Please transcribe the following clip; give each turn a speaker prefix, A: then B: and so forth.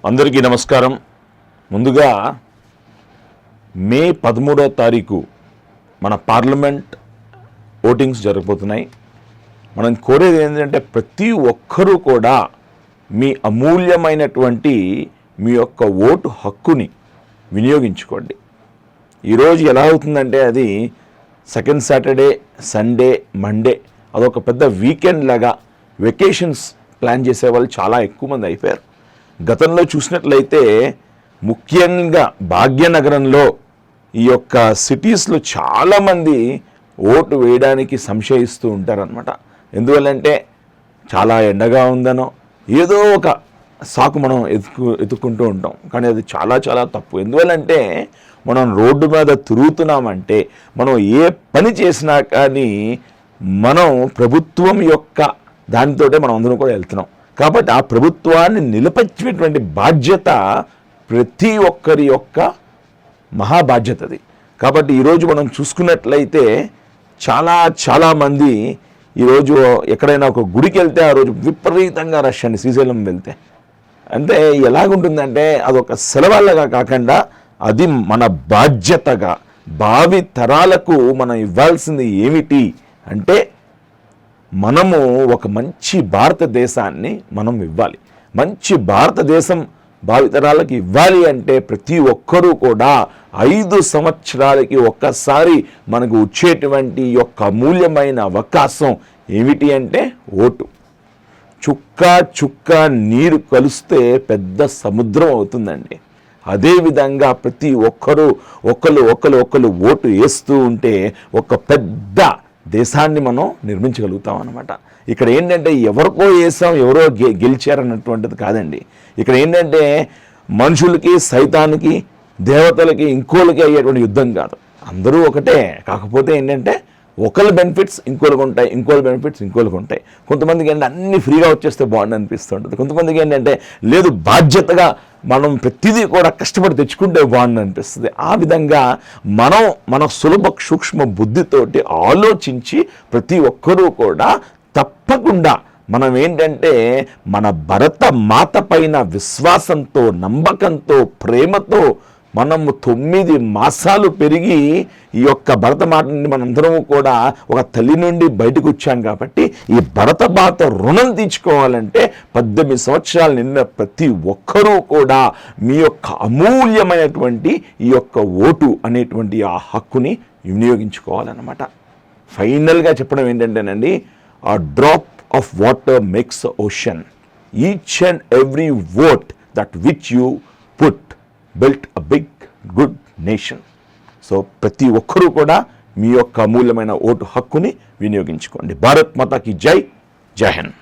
A: అందరికీ నమస్కారం. ముందుగా మే 13వ తారీఖు మన పార్లమెంట్ ఓటింగ్స్ జరగబోతున్నాయి. మనం కోరేది ఏంటంటే ప్రతి ఒక్కరూ కూడా మీ అమూల్యమైనటువంటి మీ యొక్క ఓటు హక్కుని వినియోగించుకోండి. ఈరోజు ఎలా అవుతుందంటే అది సెకండ్ సాటర్డే, సండే, మండే అదొక పెద్ద వీకెండ్ లాగా వెకేషన్స్ ప్లాన్ చేసేవాళ్ళు చాలా ఎక్కువ మంది అయిపోయారు. గతంలో చూసినట్లయితే ముఖ్యంగా భాగ్యనగరంలో ఈ యొక్క సిటీస్లో చాలామంది ఓటు వేయడానికి సంశయిస్తూ ఉంటారనమాట. ఎందువల్లంటే చాలా ఎండగా ఉందనో ఏదో ఒక సాకు మనం ఎత్తుకుంటూ ఉంటాం. కానీ అది చాలా చాలా తప్పు. ఎందువల్లంటే మనం రోడ్డు మీద తిరుగుతున్నామంటే మనం ఏ పని చేసినా కానీ మనం ప్రభుత్వం యొక్క దానితోటే మనం అందరం కూడా వెళ్తున్నాం. కాబట్టి ఆ ప్రభుత్వాన్ని నిలబెట్టేటువంటి బాధ్యత ప్రతి ఒక్కరి యొక్క మహాబాధ్యత అది. కాబట్టి ఈరోజు మనం చూసుకున్నట్లయితే చాలామంది ఈరోజు ఎక్కడైనా ఒక గుడికి వెళ్తే ఆ రోజు విపరీతంగా రష్ అండి. శ్రీశైలం వెళ్తే అంటే ఎలాగుంటుందంటే అదొక సెలవులాగా కాకుండా అది మన బాధ్యతగా భావి తరాలకు మనం ఇవ్వాల్సింది ఏమిటి అంటే మనము ఒక మంచి భారతదేశాన్ని మనం ఇవ్వాలి. మంచి భారతదేశం భావితరాలకు ఇవ్వాలి అంటే ప్రతి ఒక్కరూ కూడా 5 సంవత్సరాలకి ఒక్కసారి మనకు వచ్చేటువంటి యొక్క అమూల్యమైన అవకాశం ఏమిటి అంటే ఓటు. చుక్క నీరు కలిస్తే పెద్ద సముద్రం అవుతుందండి. అదేవిధంగా ప్రతి ఒక్కరూ ఒకళ్ళు ఓటు వేస్తూ ఉంటే ఒక పెద్ద దేశాన్ని మనం నిర్మించగలుగుతాం అన్నమాట. ఇక్కడ ఏంటంటే ఎవరికో వేసాం ఎవరో గెలిచారన్నటువంటిది కాదండి. ఇక్కడ ఏంటంటే మనుషులకి, సైతానికి, దేవతలకి, ఇంకోళ్ళకి అయ్యేటువంటి యుద్ధం కాదు. అందరూ ఒకటే. కాకపోతే ఏంటంటే ఒకళ్ళ బెనిఫిట్స్ ఇంకోళ్ళకి ఉంటాయి, ఇంకోళ్ళ బెనిఫిట్స్ ఇంకోళ్ళకి ఉంటాయి. కొంతమందికి ఏంటంటే అన్నీ ఫ్రీగా వచ్చేస్తే బాగుంది అనిపిస్తుంటుంది. కొంతమందికి ఏంటంటే లేదు బాధ్యతగా మనం ప్రతిదీ కూడా కష్టపడి తెచ్చుకుంటే బాగుంది అనిపిస్తుంది. ఆ విధంగా మన సులభ సూక్ష్మ బుద్ధితోటి ఆలోచించి ప్రతి ఒక్కరూ కూడా తప్పకుండా మనం ఏంటంటే మన భరత మాత పైన విశ్వాసంతో, నమ్మకంతో, ప్రేమతో మనము 9 మాసాలు పెరిగి ఈ యొక్క భరతమాత నుండి మనందరము కూడా ఒక తల్లి నుండి బయటకు వచ్చాం. కాబట్టి ఈ భరతమాత రుణం తీర్చుకోవాలంటే 18 సంవత్సరాలు నిన్న ప్రతి ఒక్కరూ కూడా మీ యొక్క అమూల్యమైనటువంటి ఈ యొక్క ఓటు అనేటువంటి ఆ హక్కుని వినియోగించుకోవాలన్నమాట. ఫైనల్గా చెప్పడం ఏంటంటేనండి, ఆ drop of water makes ocean. Each and every vote that which you put built a big good nation. So ప్రతి ఒక్కరూ కూడా మీ యొక్క అమూల్యమైన ఓటు హక్కుని వినియోగించుకోండి. భారత్ మాతాకి జై. జై హింద్.